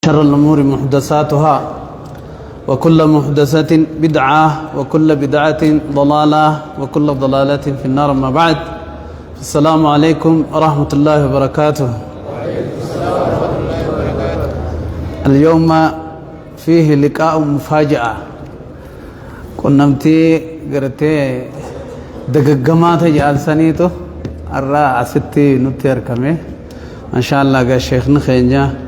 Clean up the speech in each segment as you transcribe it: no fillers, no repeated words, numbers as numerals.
شر الأمور محدثاتها وكل محدثة بدعة وكل بدعة ضلالة وكل ضلالة في النار. ما بعد، السلام عليكم ورحمة الله وبركاته. اليوم فيه لقاء مفاجأة. كنمتي قرتي دققمات جالسانيتو الرا ستي نتير كمي ما شاء الله. قال شيخنا خينيا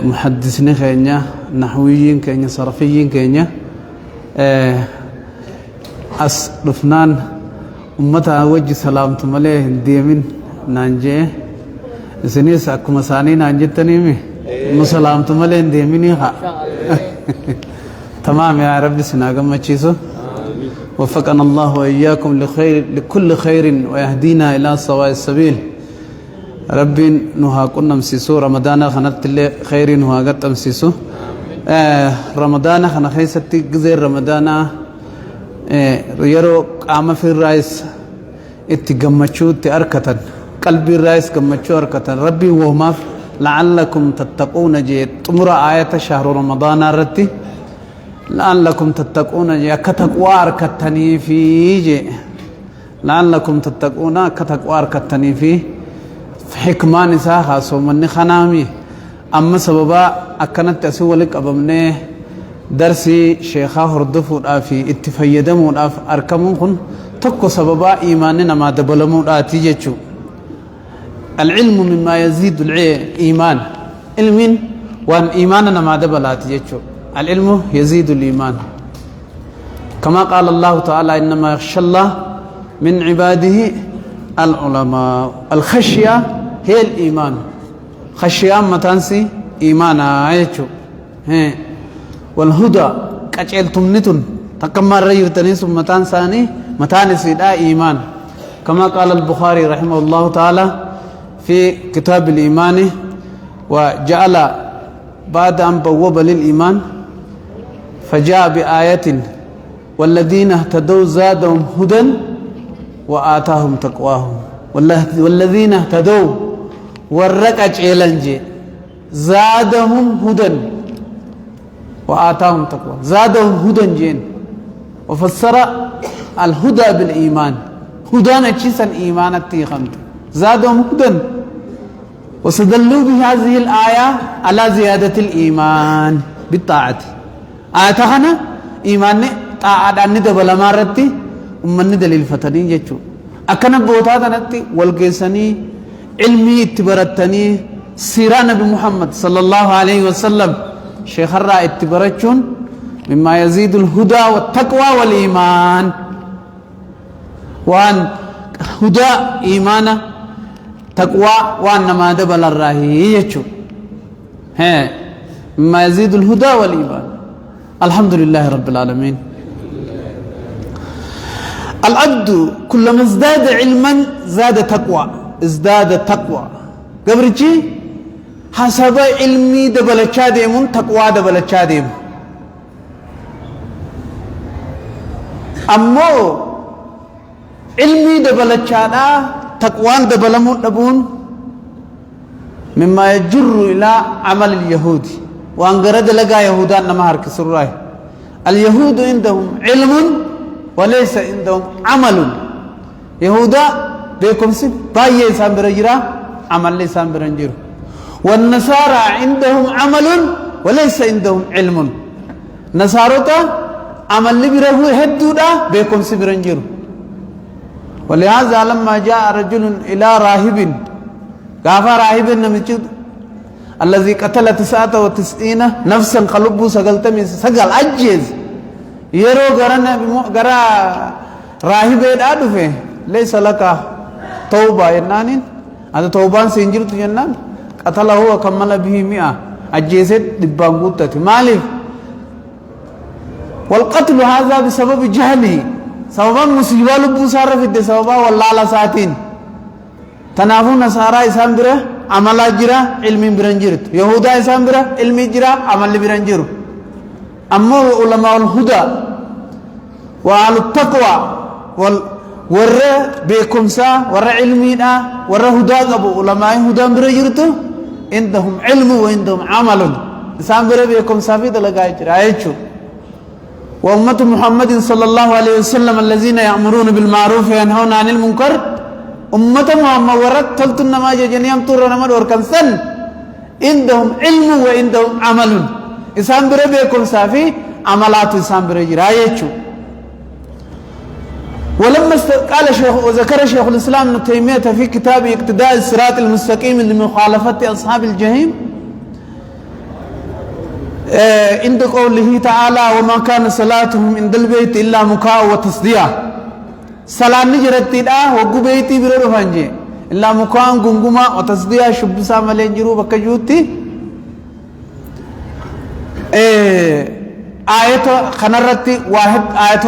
محدثنا خينيا نحويين كينيا صرفيين كينيا أس لفنان أمتها وجه سلامت مليه ديمين نانجي سنيس أكو مساني نانجي تنيمي مسلامت مليه ديميني ها تمام يا رب. سناقم مچيسو وفقنا الله وإياكم لكل خير ويهدينا إلى سواء السبيل. ربي نها كنا مسيسو رمضان خنت اللي خير نها قد مسيسو رمضان خنا خيستي جزير رمضان يرو قام في الرئيس اتجمعشو تأركتن قلبي الرئيس جمعشو أركتن. ربي وهما لعلكم تتقون جيت تمر آية شهر رمضان رتي لعلكم تتقون جي كتقوى أركتني في جي لعلكم تتقون كتقوى أركتني في حكمان ساخا سومني خنامي. أما سببا أكنت أسوى لك أبمني درسي شيخا هردفو في اتفايدمو أركمون كن تكو سببا إيماننا ما دبلمو تيجيشو. العلم مما يزيد الإيمان علم وان إيماننا ما دبلا تيجيشو. العلم يزيد الإيمان كما قال الله تعالى إنما يخشى الله من عباده العلماء. الخشية هي الإيمان. خشية متانسي إيمانا عيشو والهدى كأجل تمنتن تكمل ريرتني ثم متانساني متانسي لا إيمان كما قال البخاري رحمه الله تعالى في كتاب الإيمان وجعل بعد أن بوب للإيمان فجاء بآية والذين اهتدوا زادهم هدى وآتاهم تقواهم. والذين اهتدوا ورقج إلنجي زادهم هدى وآتاهم تقوى. زادهم هدى جين وفسر الهدى بالإيمان. هدى نجسا إيمان التيخمت زادهم هدى وستدلوا بهذه الآية على زيادة الإيمان بالطاعة. آياتنا إيمان طاعة ندبل مارتي أمني دليل فتنين يجو أكنا بوتاتا نتي والقيساني علمي اتبرتني سيران نبي محمد صلى الله عليه وسلم شيخ الرأي اتبرتشون مما يزيد الهدى والتقوى والإيمان. وان هدى إيمانا تقوى وان ما دبل الراهي يجو مما يزيد الهدى والإيمان. الحمد لله رب العالمين. العبد كلما ازداد علما زاد تقوى. ازداد تقوى قبرتي حسب علمي دبلتشا ديمون تقوى دبلتشا ديم. أمو علمي دبلتشا دا تقوى دبلمون دبون مما يجر إلى عمل اليهود وانقرد لقى يهودان نمهر كسراي. اليهود عندهم علم وليس عندهم عمل. يهودا بيكم سب باي إنسان برجرا عمل لإنسان برنجر. والنصارى عندهم عمل وليس عندهم علم. نصارى عمل لبره هدودا بيكم سب برنجر. ولهذا لما جاء رجل إلى راهب غافا راهب نمجد الذي قتل 99 نفسا قلبه سقلتمي سقل أجيز يرو غرا راهب يدعو ليس لك توبة ينانين هذا توبان سينجرت ينان قتله وكمل به 100 أجيزت دبانقوتة مالف. والقتل هذا بسبب جهله سببا مصيبة لبو صار في الدي سببا والله لساتين تنافو نصارى إسان برا عمل جرا علم برنجرت يهودا إسان برا علم جرا عمل برنجر. أما علماء الهدى وعلى التقوى ورّا بكمسا ورّا علمينا ورّا هدى قبو علماء هدى برنجرتو عندهم علم وعندهم عمل إسان بربيكم سافيد لقايت رأيتشو وأمة محمد صلى الله عليه وسلم الذين يأمرون بالمعروف وينهون عن المنكر أمة محمد ورد تلتنا ما جنيام تور نمر وركن سن عندهم علم وعندهم عمل إسان بربيكم سافي عملات إسان بربي رأيتشو ولما قال شيخ وذكر شيخ الإسلام ابن تيمية في كتاب اقتداء الصراط المستقيم لمخالفة أصحاب الجحيم عند قوله تعالى وما كان صلاتهم عند البيت إلا مكاء وتصديع صلاة نجرت إلا وقبيتي برو فانجي إلا مكاء قنقما وتصديع شبسا ملينجرو بكجوتي آية خنرتي واحد آية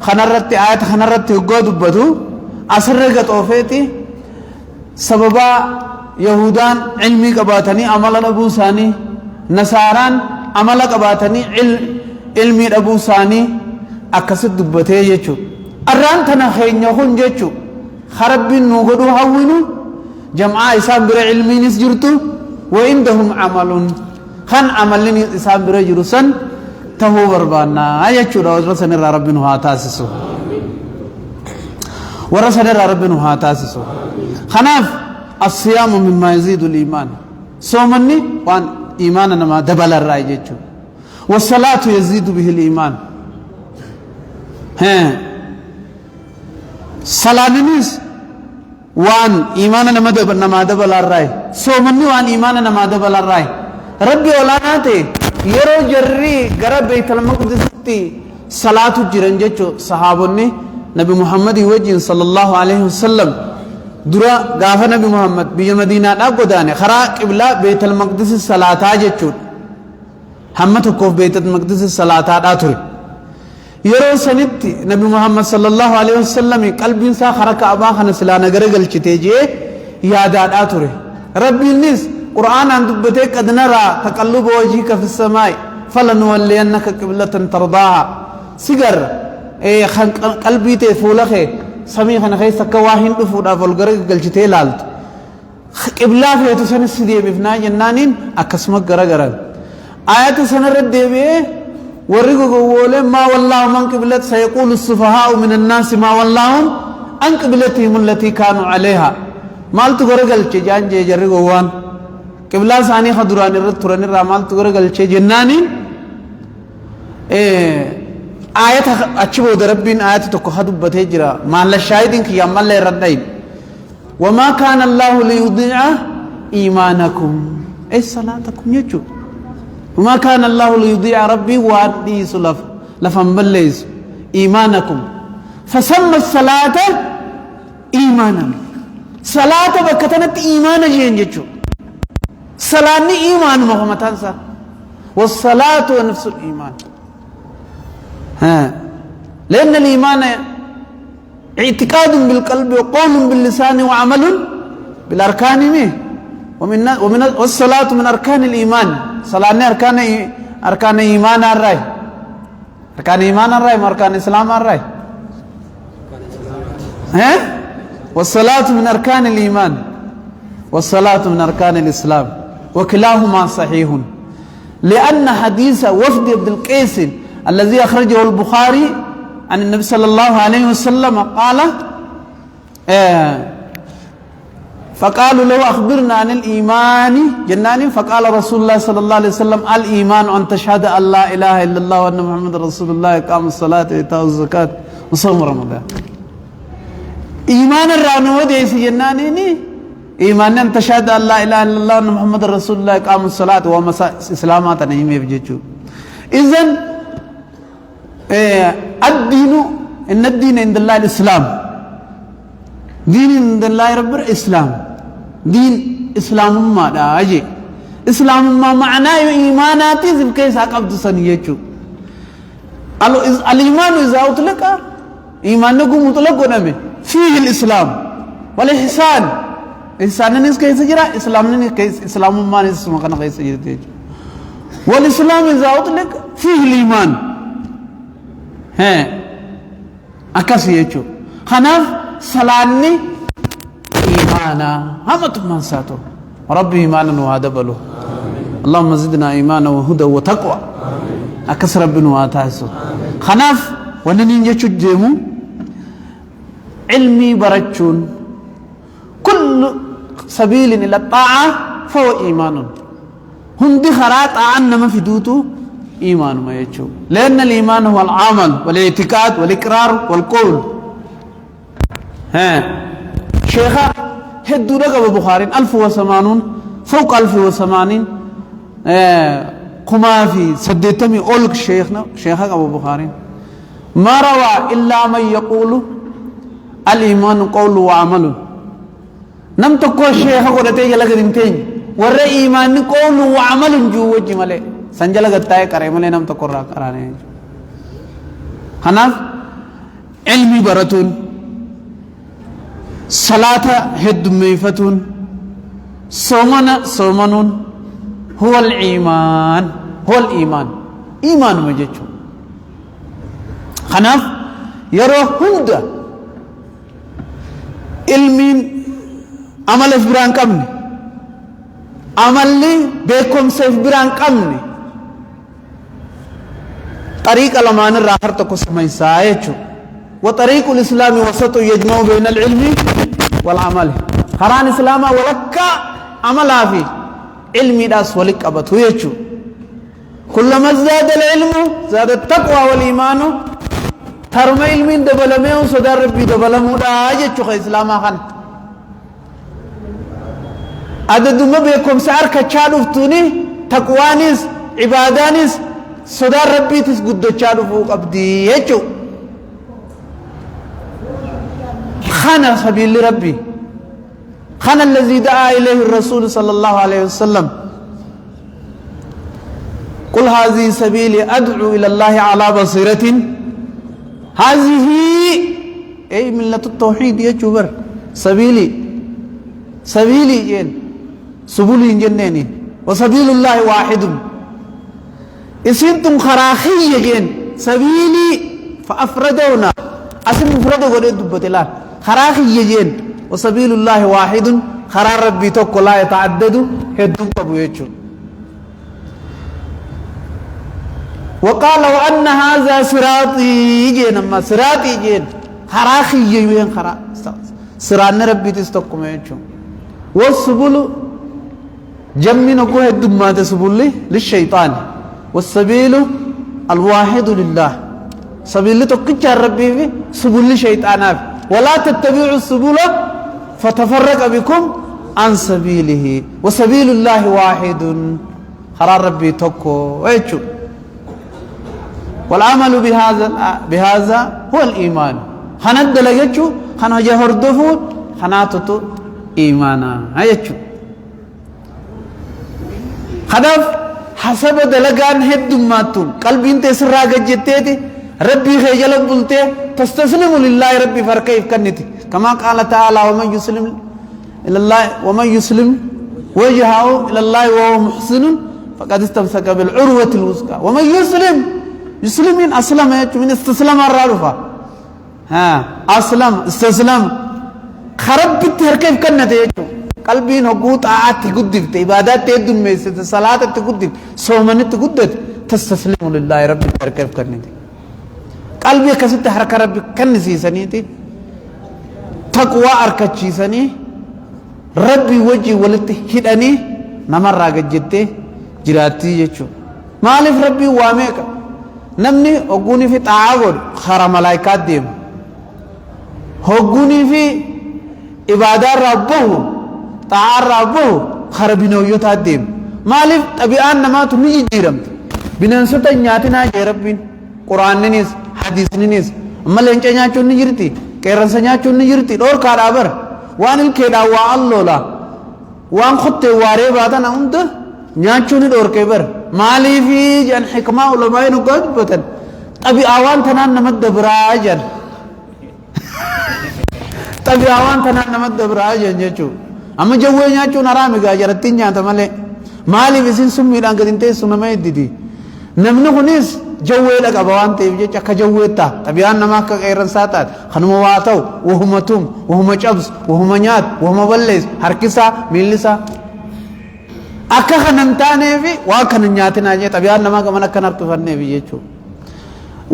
خنرتي آية خنرتي وقود بدو أسرقت أوفيتي سببا يهودان علمي قباتني عمل أبو ساني نصاران عمل قباتني علمي أبو ساني أكسد دبتي يجو أران تنخين يخون جيجو خرب نوغدو هونو جمعاء إسان برا علمي نسجرتو وعندهم عمل خان عملين إسان برا جرسن تهو بربانا يجو ورسن ربنا هاتاسسو ورسن ربنا هاتاسسو خناف الصيام مما يزيد الإيمان صومني وان إيماننا ما دبل الرأي جيجو والصلاة يزيد به الإيمان صلاة نيس وان إيماننا ما دبل الرأي صومني وان إيماننا ما دبل الرأي ربي ولاناتي يرو جري غرب بيت المقدس صلاة جرن جيجو صحابوني نبي محمد وجين صلى الله عليه وسلم درا غافا نبي محمد بي مدينة قداني خرا قبلة بيت المقدس الصلاة جيجو همت كوف بيت المقدس الصلاة آتوري يرو سنتي نبي محمد صلى الله عليه وسلم قلب انسا خرق أبا خنسلا نغرقل چتيجي يادات آتوري ربي النس قرآن عن دبتك قد نرى تقلب وجهك في السماء فلنولينك قبلة ترضاها سيجر قلبي تفولخي سمي خن خيس كواهن دفودا فولغرق قلچتي لالت قبلة في تسن السدي بفنا جنانين أكسمك غرغرا آيات سنرد ديبه ورقوا قولي ما والله من قبلت سيقول السفهاء من الناس ما واللهم عن قبلتهم التي كانوا عليها مالت غرغل چجان جي جرغوا وان قبلة ثاني خدران الرد تران الرامال غرغل چ جنانين آيات أشبه دربين آيات تكهدب بتهجرا ما للشاهدين كي يمال لردين وما كان الله ليضيع إيمانكم أي صلاتكم يجو وما كان الله ليضيع ربي وادي سلف لفن بليز إيمانكم فسمى الصلاة إيمانا صلاة بكتنت إيمان جين يجو صلاة إيمان محمد تنسى والصلاة نفس الإيمان لأن الإيمان اعتقاد بالقلب وقول باللسان وعمل بالأركان ومن والصلاة من أركان الإيمان صلاة أركان إيمان الرأي أركان إيمان الرأي وأركان الإسلام الرأي والصلاة من أركان الإيمان والصلاة من أركان الإسلام وكلاهما صحيح لأن حديث وفد عبد القيس الذي أخرجه البخاري عن النبي صلى الله عليه وسلم قال فقالوا له أخبرنا عن الإيمان جنان فقال رسول الله صلى الله عليه وسلم الإيمان أن تشهد أن لا إله إلا الله وأن محمد رسول الله إقام الصلاة وإيتاء الزكاة وصوم رمضان إيمان الرانو ديس جنانيني إيمان أن تشهد أن لا إله إلا الله وأن محمد رسول الله إقام الصلاة ومسا إسلامات نهيم يبجيجو إذن الدين إن الدين عند الله الإسلام دين عند الله رب الإسلام دين إسلام ما دا أجي إسلام ما معناه إيماناتي زي كيس عقبت سنيجو الإيمان إذا أطلق إيمانكم مطلق ونمي فيه الإسلام والإحسان إحسان نيس كيس جرا إسلام نيس كيس إسلام ما نيس مكان كيس جرا والإسلام إذا أطلق فيه الإيمان أكاسي يجو خناف سلاني إيمانا هم تمان ساتو ربي إيمانا وهذا بلو اللهم زدنا إيمانا وهدى وتقوى أكسر ربنا واتاسو خناف وننين يجو جيمو علمي برجون كل سبيل إلى الطاعة فهو إيمان هندي خرات أعنما في دوتو إيمان ما يجو لأن الإيمان هو العمل والاعتقاد والإقرار والقول ها شيخا هدو رقب بخارين 1080 فوق 1080 قما في سديتمي أولك شيخا أبو بخارين ما روى إلا من يقول الإيمان قول وعمل نم تقول شيخا قد تيجي لك دمتين ور إيمان قول وعمل جو وجه ملئ سنجل قطعي کرے ملے نم تقول را کرانے حناف علمي براتون صلاة هد ميفتون صومنون هو الإيمان إيمان مجيشو خناف يرو هند علمين عمل فبران قمني عملي بيكم سيف بران قمني طريق الأمان الراحر تقسم يسايشو وطريق الإسلام وسط يجمع بين العلم والعمل خران إسلام ولك عملا في علمي داس ولك أبطو يجو كلما ازداد العلم زاد التقوى والإيمان ترم علمين دبلمه وصدر ربي دبلمه دا يجو إسلام خان عدد ما بيكم سعر كتشاد افتوني تقوانيس عبادانيس صدر ربي تسقد تشاد فوق أبدي يجو خنا سبيل ربي خنا الذي دعا إليه الرسول صلى الله عليه وسلم قل هذه سبيلي أدعو إلى الله على بصيرة هذه أي ملة التوحيد يا جبر سبيلي جين سبولي جنيني وسبيل الله واحد اسمتم خراخي جين سبيلي فأفردونا أسم مفردو قد دبت الله خراخي جين وسبيل الله واحد خرار ربي توكو لا يتعدد هدوك أبو يجو وقال وأن هذا صراطي جين أما صراطي جين خراخي جين صراط ربي تستوكو يجو والسبل جمّن كوه الدمات سبل للشيطان والسبيل الواحد لله سبيل تقجع ربي في سبل الشيطان ولا تتبعوا السبل فتفرق بكم عن سبيله وسبيل الله واحد خرار ربي توكو ويتشو والعمل بهذا هو الإيمان خند لجتشو خنا جهردفو خناتو إيمانا هيتشو خدف حسب دلقان هد ماتون قلبي انت سراغ جتتي ربي خيجلك بلته تستسلم لله ربي فركيف كنتي كما قال تعالى ومن يسلم وجهه إلى الله وهو محسن فقد استمسك بالعروة الوثقى ومن يسلم من أسلم من استسلم الرافع أسلم استسلم خرب بتركيف كنتي قلبي نقوط آتي قدفت عبادات تدن ميسة صلاة تقدف صومن تقدف تستسلم لله ربي تركيف كنتي قلبي كسبت حركة ربي كنسي سنيتي تقوى أركتشي سني ربي وجي ولت هداني نمر راقت جدتي جراتي يجو مالف ربي واميك نمني أقوني في تعاقل خرى ملايكات ديم هقوني في عبادات ربه تعار ربه خرى بنويوتات ديم مالف طبيعان نمات نيجي جيرم بننسوتا نياتنا جي ربين قرآن نيس حديث نيس أما لنجا نياتشو نجرتي كيرنسا نياتشو نجرتي دور كارابر وان الكيدا والله وان خطي واري باتنا عند نياتشو ندور كبر مالي في جان حكمة علماء نقاد بطن طبي آوان تنان نمد براجن طبي آوان تنان نمد براجن جيشو أما جوه نياتشو نرامي غاجرتين نياتا مالي بسين سمي لانك دنتي سنما يددي نمنو خنيس جوه لك أبوان تيبجي چكا جوه تا طبيعان نماك غيرن ساتات خنمو واتو وهم توم وهم جبس وهم نيات وهم بلس هركسا ميلسا akka kanan taaneefi waa kana nyaatinaa jee xabiyaan namaa gaman akkan harkifanneefi jechuudha.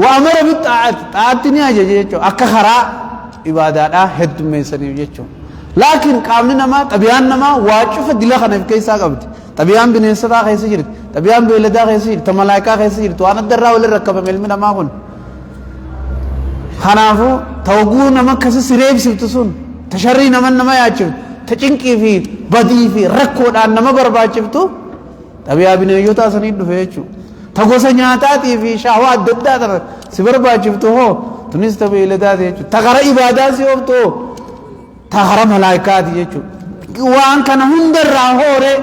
وأمر بالطاعة طاعتني أجيجو أكخرا إبادة هد ميسني يجيجو لكن قامنا ما طبيعنا ما واجف دلا خنا في كيسا قبض طبيعان بنسرا خيس جرت طبيعان بيلدا خيس جرت تملايكا خيس جرت وانا درا ولا ركب ملمنا ما هون خنافو توقونا ما كسر سريب سبتسون تشرينا من ما يأجب تجنكي في بدي في ركود أن ما بربا جبتو طبيعا بنيوتا سنيد فيجو تقوس نياتاتي في شهوات ددات سبربا جبتو تنس تبيلدات يجو تغرى إبادات سيوبتو تغرى ملايكات يجو وان كان هندر راهوري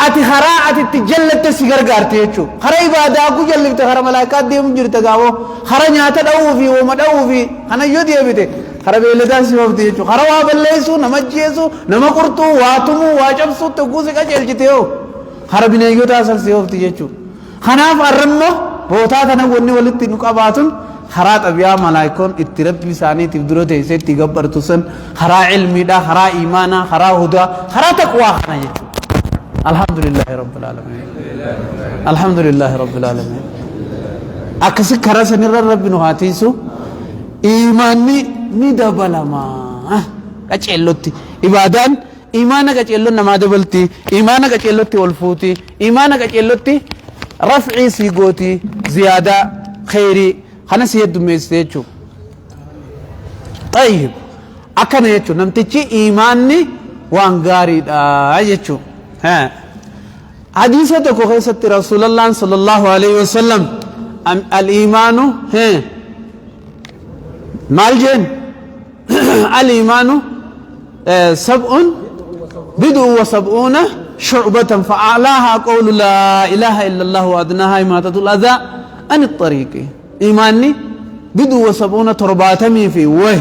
أتي خرا أتي تجلت سيغر غارتي يجو خرا إبادة أكو جلت خرا ملايكات ديهم جرت غاو خرا نياتا دو في ومدو في أنا يودي أبيتي خرا بيلدات سيوبتي يجو خرا وابليسو نمجيسو نمقرتو واتمو واجبسو تقوسي كجل جتيو خرا بنيوتا أسر سيوبتي يجو خناف الرمو بوتاتنا وني ولدت نقاباتن خرا طبيعة ملايكون اتربي ساني تبدرو تيسي تيغبر تسن خرا علمي دا خرا إيمانا خرا هدا خرا تقوى خنا يجو الحمد لله رب العالمين الحمد لله رب العالمين أكسك خرا سنر رب نهاتيسو إيماني ندبلما كچلوتي إبادان إيمانا كچلو نما دبلتي إيمانا كچلوتي والفوتي إيمانا كچلوتي رفعي سيغوتي زيادة خيري خنا سيد ميستيچو طيب أكنا يچو نمتيچي إيماني وانغاري دا يچو ها حديثة تكو خيست رسول الله صلى الله عليه وسلم الإيمان ها مالجن الإيمان سبع بدء وسبعون شعبة فأعلاها قول لا إله إلا الله وأدناها إماتة الأذى عن الطريق إيماني بدء وسبعون ترباتمي في وهي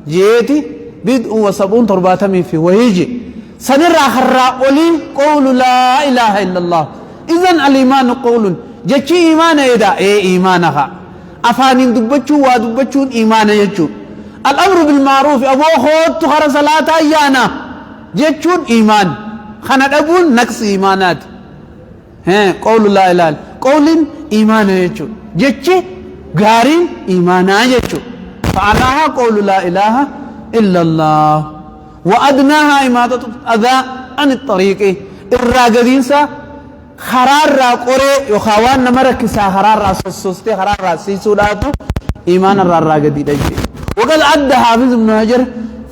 جيتي بدء وسبعون ترباتمي في وهيجي سنرى خراء ولي قول لا إله إلا الله إذن الإيمان قول جتشي إيمان إذا إيه إيمانها أفانين دبتشو ودبتشون إيمان يجو الأمر بالمعروف أبو خود تخر صلاة أيانا جتشون إيمان خنا أبون نقص إيمانات قول لا إله قول إيمان يجو جتشي غارين إيمانا يجو فعلاها قول لا إله إلا الله وأدناها إماتة الأذى عن الطريق الراقدينسا خرار را قري يخوان نمركسا خرار را سوستي خرار را سيسو داتو إيمان الراقدي دجي وقد أدى حافظ ابن حجر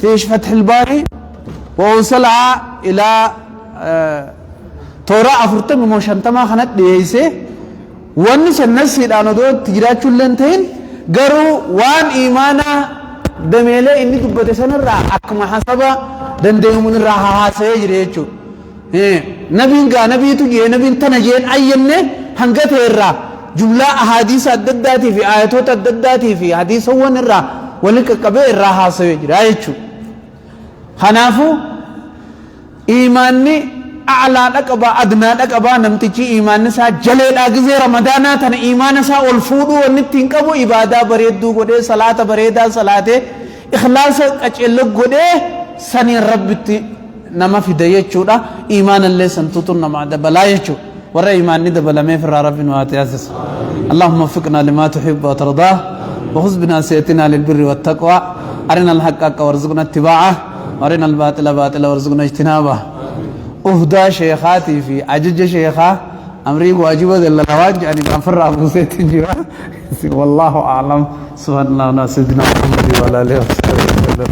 في فتح الباري ووصلها إلى تورا أفرتم موشنتما خنت ديسي وانس النسي لانو دو تجرات لنتين قروا وان إيمانا دميلة إني دبت سنر را أكما حسبا دندهمون را حاسي جريچو نبي تجيه نبي تنجين أينه هنگت الرا جملة أحاديث الدداتي في آياتات الدداتي في حديث هو الرا ولك كبير الرا حاسي جريچو خنافو إيماني أعلى لقبا أدنى لقبا نمتجي إيمان سا جلال أغزي رمضانا تن إيمان سا والفودو ونبتين كبو إبادة بريدو قده صلاة بريدة صلاة إخلاص أجلق قده سني ربتي نما في ديچو دا إيمان اللي سنتوتو نما دبلا يچو ورى إيمان ندبلا ميفر رب واتياسس اللهم وفقنا لما تحب وترضاه وخذ بناصيتنا للبر والتقوى أرنا الحق حقا وارزقنا اتباعه وارنا الباطل باطلا وارزقنا اجتنابه أهدى شيخاتي في عجج شيخا أمريك واجبة للواج يعني بأنفر أبو سيد جوا والله أعلم سبحان الله سيدنا محمد وعلى آله وصحبه وسلم